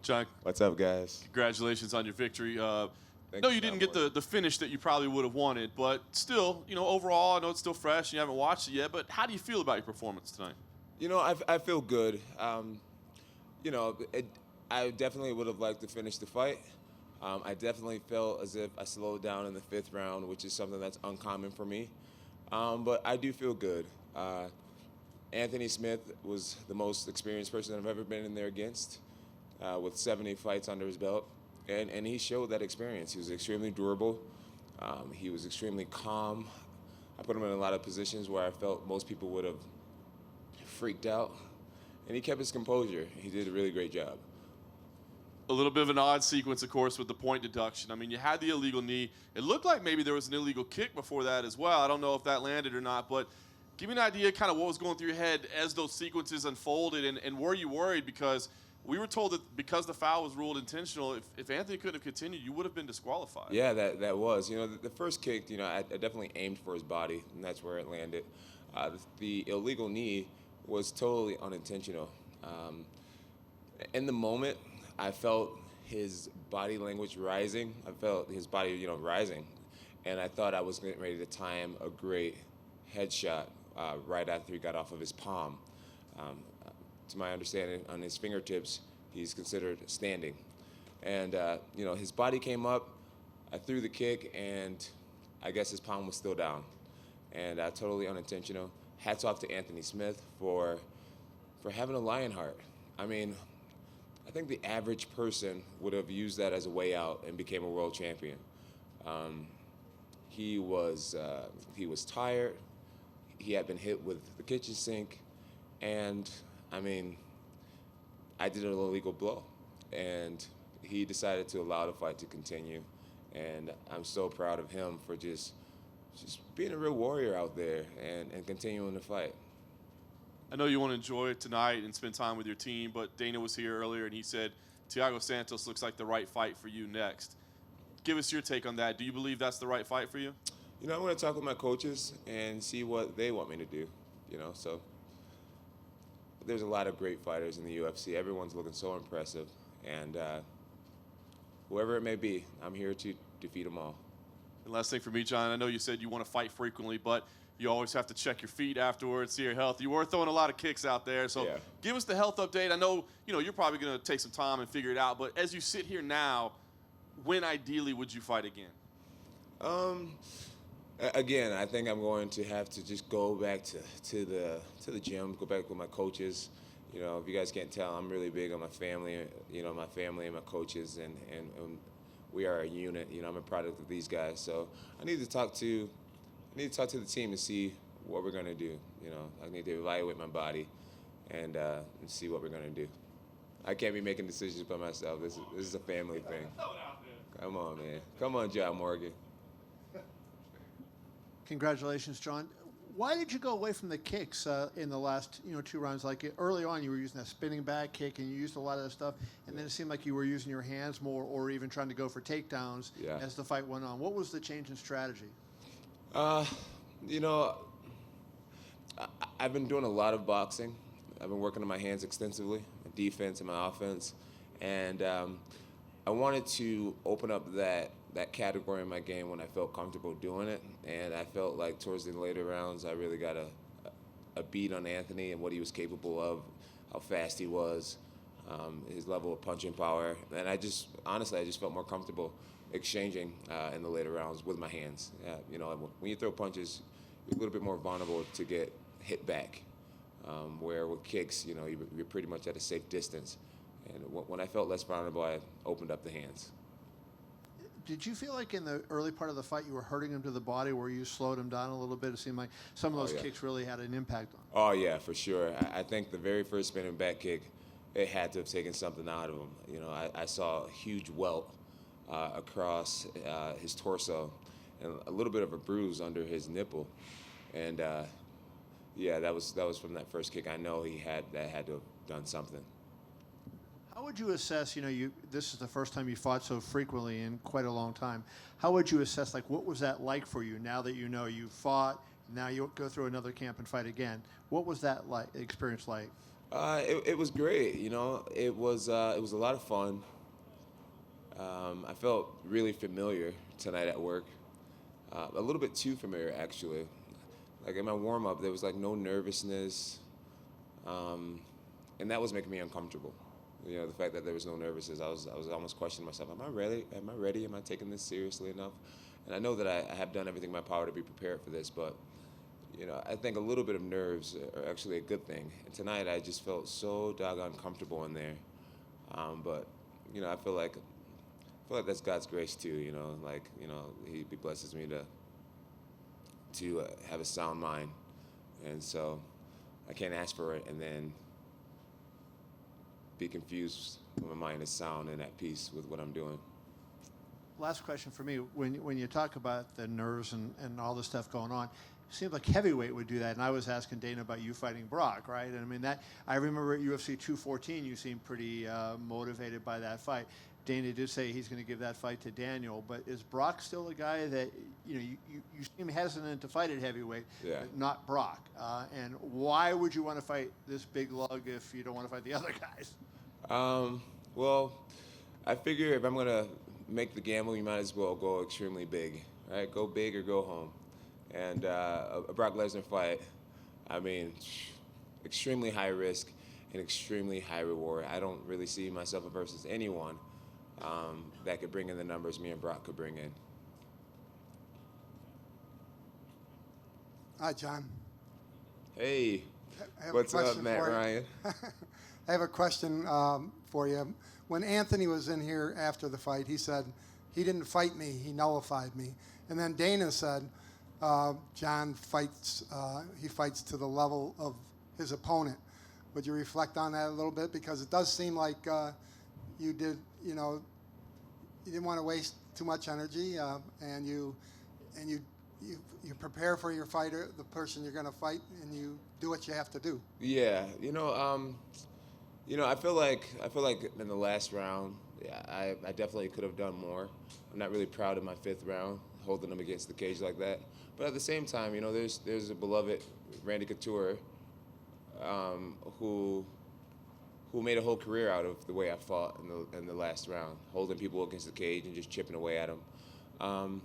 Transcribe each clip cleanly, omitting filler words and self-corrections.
John, What's up, guys? congratulations on your victory. Thanks, No, you didn't get Cowboy. the finish that you probably would have wanted, but still, overall, I know it's still fresh and you haven't watched it yet, but how do you feel about your performance tonight? I feel good. You know, it, I definitely would have liked to finish the fight. I definitely felt as if I slowed down in the fifth round, which is something that's uncommon for me. But I do feel good. Anthony Smith was the most experienced person I've ever been in there against, with 70 fights under his belt. And he showed that experience. He was extremely durable. He was extremely calm. I put him in a lot of positions where I felt most people would have freaked out. And he kept his composure. He did a really great job. A little bit of an odd sequence, of course, with the point deduction. I mean, you had the illegal knee. It looked like maybe there was an illegal kick before that as well. I don't know if that landed or not, but give me an idea kind of what was going through your head as those sequences unfolded, and were you worried? Because we were told that because the foul was ruled intentional, if Anthony couldn't have continued, you would have been disqualified. Yeah, that was. The first kick, I definitely aimed for his body, and that's where it landed. The illegal knee was totally unintentional. In the moment, I felt his body language rising. I felt his body, rising. And I thought I was getting ready to time a great headshot right after he got off of his palm. To my understanding, on his fingertips, he's considered standing. And, his body came up. I threw the kick, and I guess his palm was still down. And totally unintentional. Hats off to Anthony Smith for having a Lionheart. I mean, I think the average person would have used that as a way out and became a world champion. He was tired. He had been hit with the kitchen sink, and I mean, I did an illegal blow, and he decided to allow the fight to continue, and I'm so proud of him for just being a real warrior out there and continuing to fight. I know you want to enjoy it tonight and spend time with your team, but Dana was here earlier and he said Thiago Santos looks like the right fight for you next. Give us your take on that. Do you believe that's the right fight for you? I'm going to talk with my coaches and see what they want me to do. So there's a lot of great fighters in the UFC. Everyone's looking so impressive, and whoever it may be, I'm here to defeat them all. And last thing for me, John, I know you said you want to fight frequently, but you always have to check your feet afterwards, see your health. You were throwing a lot of kicks out there, so Yeah. Give us the health update. I know, you're probably going to take some time and figure it out, but as you sit here now, when ideally would you fight again? Again, I think I'm going to have to just go back to the gym, go back with my coaches. If you guys can't tell, I'm really big on my family. My family and my coaches, and we are a unit. I'm a product of these guys, so I need to talk to the team and see what we're gonna do. I need to evaluate my body and see what we're gonna do. I can't be making decisions by myself. This is a family thing. Come on, man. Come on, John Morgan. Congratulations, John. Why did you go away from the kicks in the last two rounds? Like early on, you were using that spinning back kick, and you used a lot of that stuff, and then it seemed like you were using your hands more, or even trying to go for takedowns as the fight went on. What was the change in strategy? I've been doing a lot of boxing. I've been working on my hands extensively, my defense and my offense, and I wanted to open up that category in my game when I felt comfortable doing it, and I felt like towards the later rounds I really got a beat on Anthony and what he was capable of, how fast he was, his level of punching power, and I just felt more comfortable exchanging in the later rounds with my hands. When you throw punches, you're a little bit more vulnerable to get hit back, where with kicks, you're pretty much at a safe distance. And when I felt less vulnerable, I opened up the hands. Did you feel like in the early part of the fight you were hurting him to the body, where you slowed him down a little bit? It seemed like some of those kicks really had an impact on him. Oh, yeah, for sure. I think the very first spinning back kick, it had to have taken something out of him. I saw a huge welt across his torso and a little bit of a bruise under his nipple. And, that was from that first kick. I know that had to have done something. How would you assess, this is the first time you fought so frequently in quite a long time. How would you assess, what was that like for you now that you fought, now you go through another camp and fight again? What was that experience like? It was great. It was a lot of fun. I felt really familiar tonight at work. A little bit too familiar, actually. Like in my warm up, there was like no nervousness, and that was making me uncomfortable. The fact that there was no nervousness, I was almost questioning myself. Am I ready? Am I ready? Am I taking this seriously enough? And I know that I have done everything in my power to be prepared for this, but I think a little bit of nerves are actually a good thing. And tonight, I just felt so doggone comfortable in there. But I feel like that's God's grace too. He blesses me to have a sound mind, and so I can't ask for it and then be confused when my mind is sound and at peace with what I'm doing. Last question for me. When you talk about the nerves and all the stuff going on, it seems like heavyweight would do that. And I was asking Dana about you fighting Brock, right? And I mean, I remember at UFC 214, you seemed pretty motivated by that fight. Dana did say he's going to give that fight to Daniel, but is Brock still a guy that you seem hesitant to fight at heavyweight, Yeah. but not Brock? And why would you want to fight this big lug if you don't want to fight the other guys? Well, I figure if I'm going to make the gamble, you might as well go extremely big, right? Go big or go home. And a Brock Lesnar fight, I mean, extremely high risk and extremely high reward. I don't really see myself versus anyone that could bring in the numbers me and Brock could bring in. Hi, John. Hey, I have what's a up, question Matt for you. Ryan? I have a question for you. When Anthony was in here after the fight, he said he didn't fight me, he nullified me. And then Dana said Jon fights, he fights to the level of his opponent. Would you reflect on that a little bit? Because it does seem like you didn't want to waste too much energy, and you prepare for your fighter, the person you're going to fight, and you do what you have to do. Yeah, I feel like in the last round, yeah, I definitely could have done more. I'm not really proud of my fifth round, holding him against the cage like that. But at the same time, there's a beloved Randy Couture who made a whole career out of the way I fought in the last round, holding people against the cage and just chipping away at them.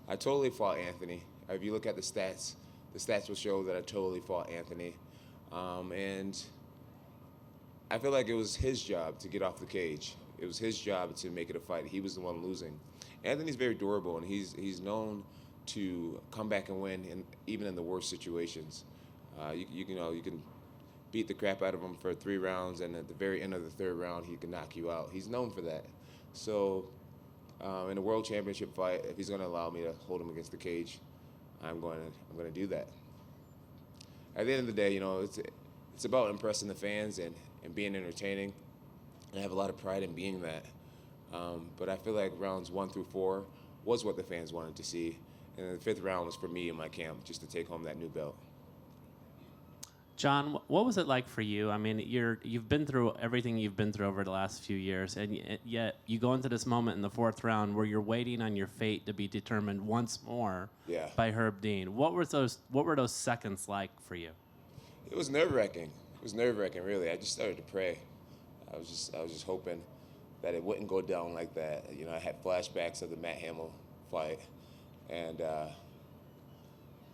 I totally fought Anthony. If you look at the stats will show that I totally fought Anthony. And I feel like it was his job to get off the cage. It was his job to make it a fight. He was the one losing. Anthony's very durable, and he's known to come back and win, even in the worst situations. You can beat the crap out of him for 3 rounds, and at the very end of the 3rd round, he can knock you out. He's known for that. So in a world championship fight, if he's going to allow me to hold him against the cage, I'm going to do that. At the end of the day, it's about impressing the fans and being entertaining. And I have a lot of pride in being that. But I feel like rounds 1 through 4 was what the fans wanted to see. And the 5th round was for me and my camp, just to take home that new belt. Jon, what was it like for you? I mean, you've been through everything you've been through over the last few years, and yet you go into this moment in the 4th round where you're waiting on your fate to be determined once more by Herb Dean. What were those seconds like for you? It was nerve-wracking. It was nerve-wracking, really. I just started to pray. I was just hoping that it wouldn't go down like that. I had flashbacks of the Matt Hamill fight, and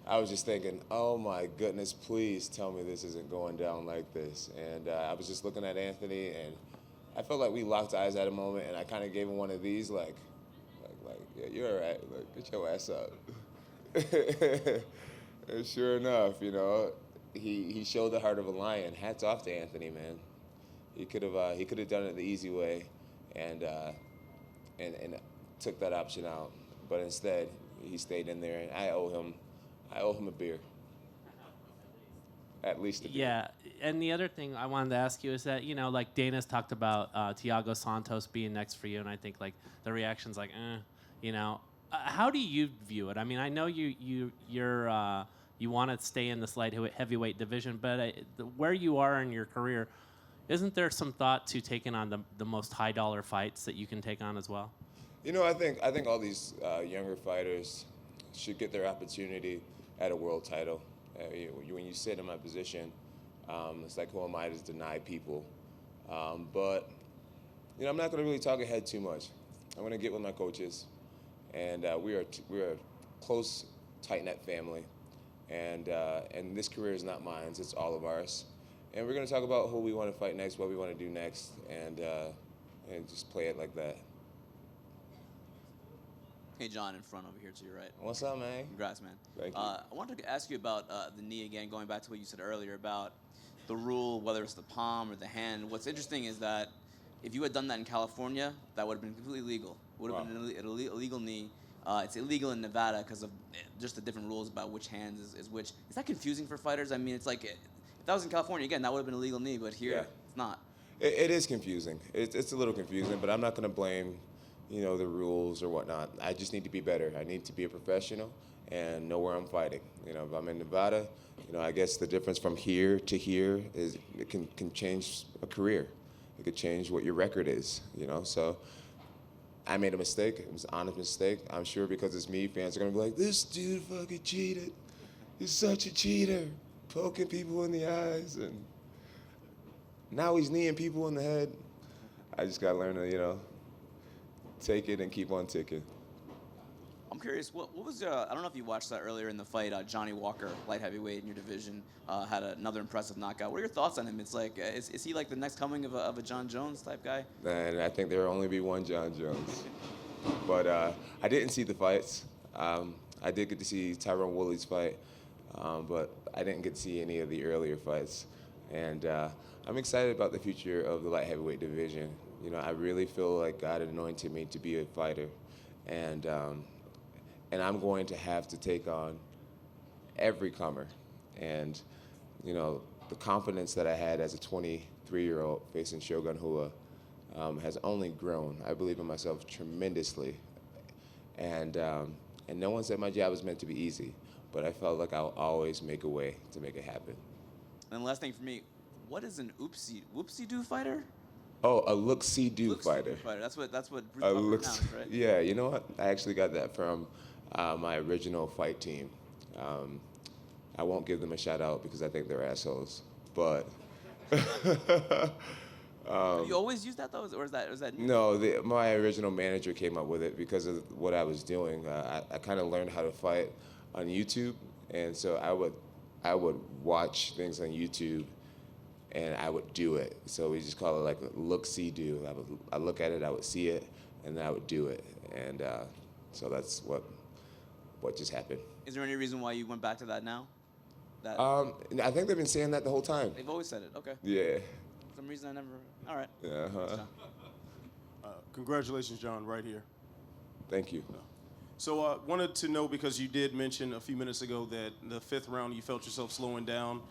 I was just thinking, oh my goodness, please tell me this isn't going down like this. And I was just looking at Anthony, and I felt like we locked eyes at a moment, and I kind of gave him one of these, like, yeah, you're all right. Like, get your ass up. And sure enough, he showed the heart of a lion. Hats off to Anthony, man. He could have done it the easy way, and took that option out. But instead, he stayed in there, and I owe him a beer. At least a beer. Yeah, and the other thing I wanted to ask you is that, like Dana's talked about Thiago Santos being next for you, and I think, like, the reaction's like, how do you view it? I mean, I know you want to stay in this light heavyweight division, but where you are in your career, isn't there some thought to taking on the most high-dollar fights that you can take on as well? I think all these younger fighters should get their opportunity at a world title. When you sit in my position, It's like, who am I to deny people? But, I'm not going to really talk ahead too much. I'm going to get with my coaches, and we're a close, tight-knit family, and this career is not mine, it's all of ours. And we're going to talk about who we want to fight next, what we want to do next, and just play it like that. Hey, John, in front over here to your right. What's up, man? Congrats, man. Thank you. I wanted to ask you about the knee again, going back to what you said earlier about the rule, whether it's the palm or the hand. What's interesting is that if you had done that in California, that would have been completely legal. It would have been an illegal knee. It's illegal in Nevada because of just the different rules about which hands is which. Is that confusing for fighters? I mean, it's like, if that was in California, again, that would have been a legal knee, but here, it's not. It is confusing. It's a little confusing, but I'm not going to blame, the rules or whatnot. I just need to be better. I need to be a professional and know where I'm fighting. If I'm in Nevada, I guess the difference from here to here is it can change a career. It could change what your record is, So I made a mistake. It was an honest mistake. I'm sure because it's me, fans are going to be like, this dude fucking cheated. He's such a cheater. Poking people in the eyes. And now he's kneeing people in the head. I just got to learn to, take it and keep on ticking. I'm curious, what was, I don't know if you watched that earlier in the fight, Johnny Walker, light heavyweight in your division, had another impressive knockout. What are your thoughts on him? It's like, is he like the next coming of a Jon Jones type guy? And I think there will only be one Jon Jones. But I didn't see the fights. I did get to see Tyrone Woodley's fight, but I didn't get to see any of the earlier fights. And I'm excited about the future of the light heavyweight division. I really feel like God anointed me to be a fighter. And I'm going to have to take on every comer. And, the confidence that I had as a 23-year-old facing Shogun Rua has only grown. I believe in myself tremendously. And no one said my job was meant to be easy, but I felt like I'll always make a way to make it happen. And the last thing for me, what is an whoopsie-doo fighter? Oh, a look-see-do fighter. That's what Bruce A Buffer look, announced, right? yeah, you know what? I actually got that from my original fight team. I won't give them a shout out because I think they're assholes. But You always use that though, or is that new? no, my original manager came up with it because of what I was doing. I kind of learned how to fight on YouTube, and so I would watch things on YouTube, and I would do it. So we just call it like look, see, do. I look at it, I would see it, and then I would do it, and so that's what just happened. Is there any reason why you went back to that now? I think they've been saying that the whole time. They've always said it. Okay. Yeah. For some reason I never. All right. Uh-huh. Congratulations, John, right here. Thank you. So wanted to know, because you did mention a few minutes ago that the fifth round you felt yourself slowing down.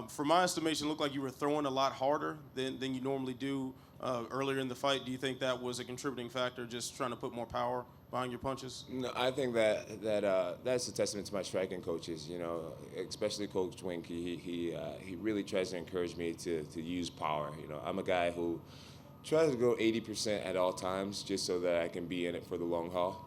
From my estimation, it looked like you were throwing a lot harder than you normally do earlier in the fight. Do you think that was a contributing factor, just trying to put more power behind your punches? No, I think that's a testament to my striking coaches. Especially Coach Wink. He really tries to encourage me to use power. I'm a guy who tries to go 80% at all times, just so that I can be in it for the long haul.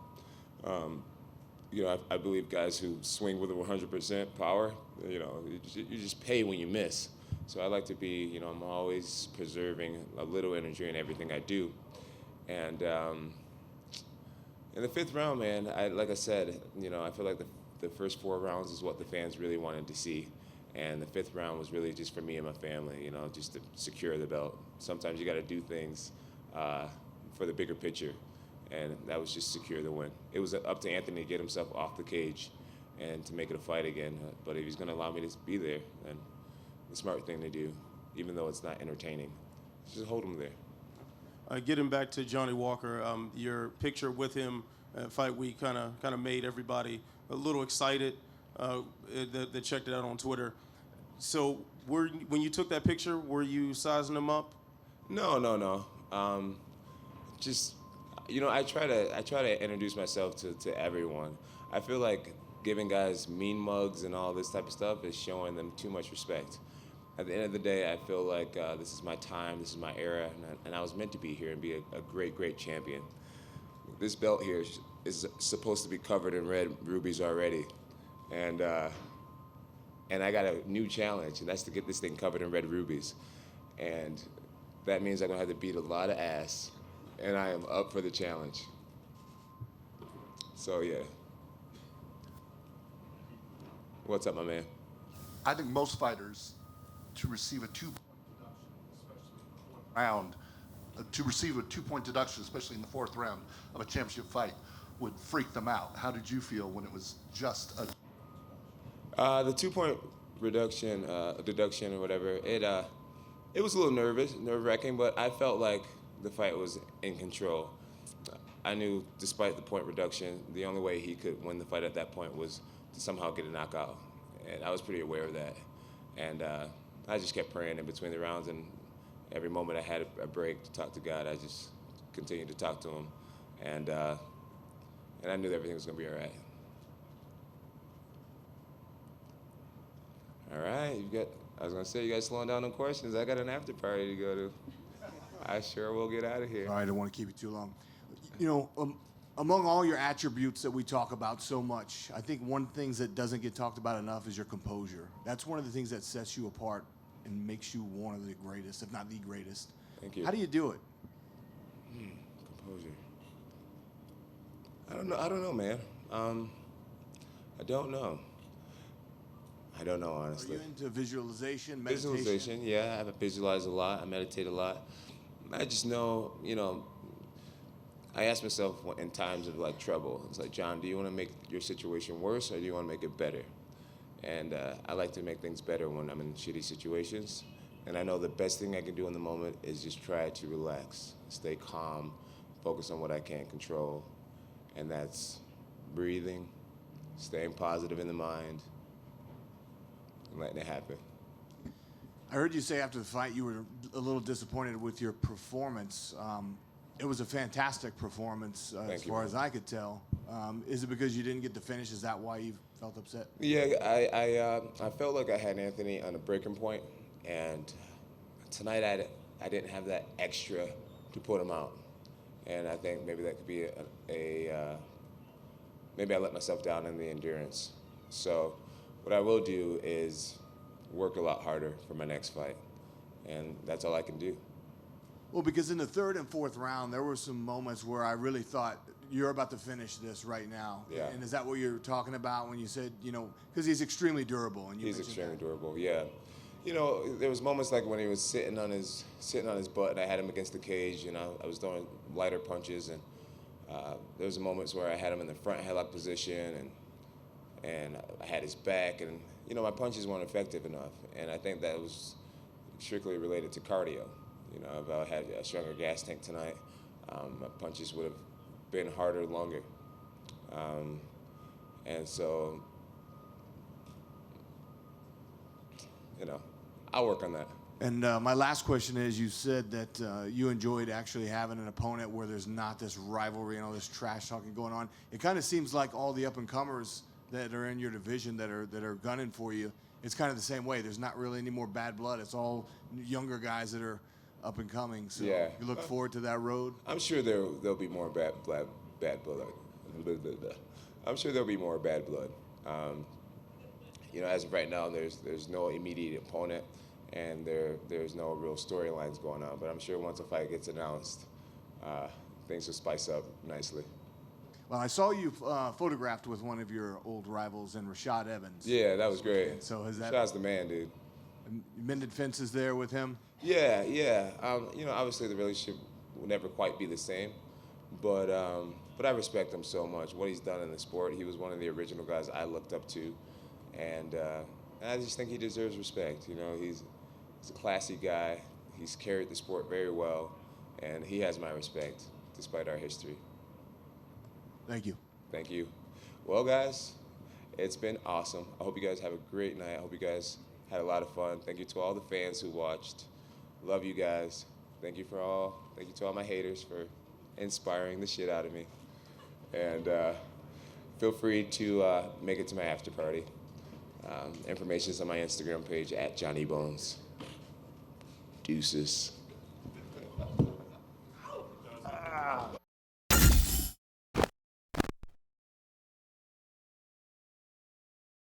I believe guys who swing with 100% power, you just pay when you miss. So I like to be, I'm always preserving a little energy in everything I do. And in the fifth round, man, like I said, I feel like the first 4 rounds is what the fans really wanted to see. And the fifth round was really just for me and my family, just to secure the belt. Sometimes you got to do things for the bigger picture. And that was just secure the win. It was up to Anthony to get himself off the cage and to make it a fight again. But if he's going to allow me to be there, then the smart thing to do, even though it's not entertaining, is just hold him there. Getting back to Johnny Walker, your picture with him at Fight Week kind of made everybody a little excited that checked it out on Twitter. So when you took that picture, were you sizing him up? No. Just, I try to introduce myself to everyone. I feel like giving guys mean mugs and all this type of stuff is showing them too much respect. At the end of the day, I feel like this is my time, this is my era, and I was meant to be here and be a great, great champion. This belt here is supposed to be covered in red rubies already, and and I got a new challenge, and that's to get this thing covered in red rubies. And that means I'm gonna have to beat a lot of ass, and I am up for the challenge. So yeah. What's up, my man? I think most fighters, to receive a 2-point deduction, especially in the fourth round, to receive a 2-point deduction, especially in the fourth round of a championship fight, would freak them out. How did you feel when it was just a? The 2-point deduction or whatever, it was a little nerve-wracking, but I felt like the fight was in control. I knew, despite the point reduction, the only way he could win the fight at that point was to somehow get a knockout, and I was pretty aware of that. And I just kept praying in between the rounds, and every moment I had a break to talk to God, I just continued to talk to him, and I knew that everything was gonna be all right. All right, I was gonna say, you guys slowing down on questions. I got an after party to go to. I sure will get out of here. All right, I don't want to keep you too long. You know, among all your attributes that we talk about so much, I think one of the things that doesn't get talked about enough is your composure. That's one of the things that sets you apart and makes you one of the greatest, if not the greatest. Thank you. How do you do it? Composure. I don't know, man. I don't know. I don't know, honestly. Are you into visualization, meditation? Visualization, yeah. I visualize a lot. I meditate a lot. I just know, I ask myself in times of like trouble, it's like, John, do you want to make your situation worse or do you want to make it better? And I like to make things better when I'm in shitty situations. And I know the best thing I can do in the moment is just try to relax, stay calm, focus on what I can't control. And that's breathing, staying positive in the mind, and letting it happen. I heard you say after the fight you were a little disappointed with your performance. It was a fantastic performance as far as I could tell. Is it because you didn't get the finish? Is that why you felt upset? Yeah, I felt like I had Anthony on a breaking point, and tonight I didn't have that extra to put him out. And I think maybe that could be maybe I let myself down in the endurance. So what I will do is work a lot harder for my next fight, and that's all I can do. Well, because in the third and fourth round, there were some moments where I really thought, you're about to finish this right now. Yeah. And is that what you're talking about when you said, because he's extremely durable? And He's extremely durable, yeah. There was moments like when he was sitting on his butt, and I had him against the cage, and I was throwing lighter punches, and there was moments where I had him in the front headlock position, and I had his back, and my punches weren't effective enough, and I think that was strictly related to cardio. If I had a stronger gas tank tonight, my punches would have been harder, longer, and so I'll work on that. And my last question is, you said that you enjoyed actually having an opponent where there's not this rivalry and all this trash talking going on. It kind of seems like all the up-and-comers that are in your division that are gunning for you, it's kind of the same way. There's not really any more bad blood. It's all younger guys that are up and coming. So yeah. You look forward to that road? I'm sure there'll be more bad blood. I'm sure there'll be more bad blood. As of right now, there's no immediate opponent, and there's no real storylines going on. But I'm sure once a fight gets announced, things will spice up nicely. Well, I saw you photographed with one of your old rivals in Rashad Evans. Yeah, that was great. And so has that? Rashad's the man, dude. Mended fences there with him? Yeah. Obviously the relationship will never quite be the same, but I respect him so much. What he's done in the sport, he was one of the original guys I looked up to, and I just think he deserves respect. He's a classy guy. He's carried the sport very well, and he has my respect despite our history. Thank you. Thank you. Well, guys, it's been awesome. I hope you guys have a great night. I hope you guys had a lot of fun. Thank you to all the fans who watched. Love you guys. Thank you to all my haters for inspiring the shit out of me. And feel free to make it to my after party. Information's on my Instagram page @JohnnyBones. Deuces.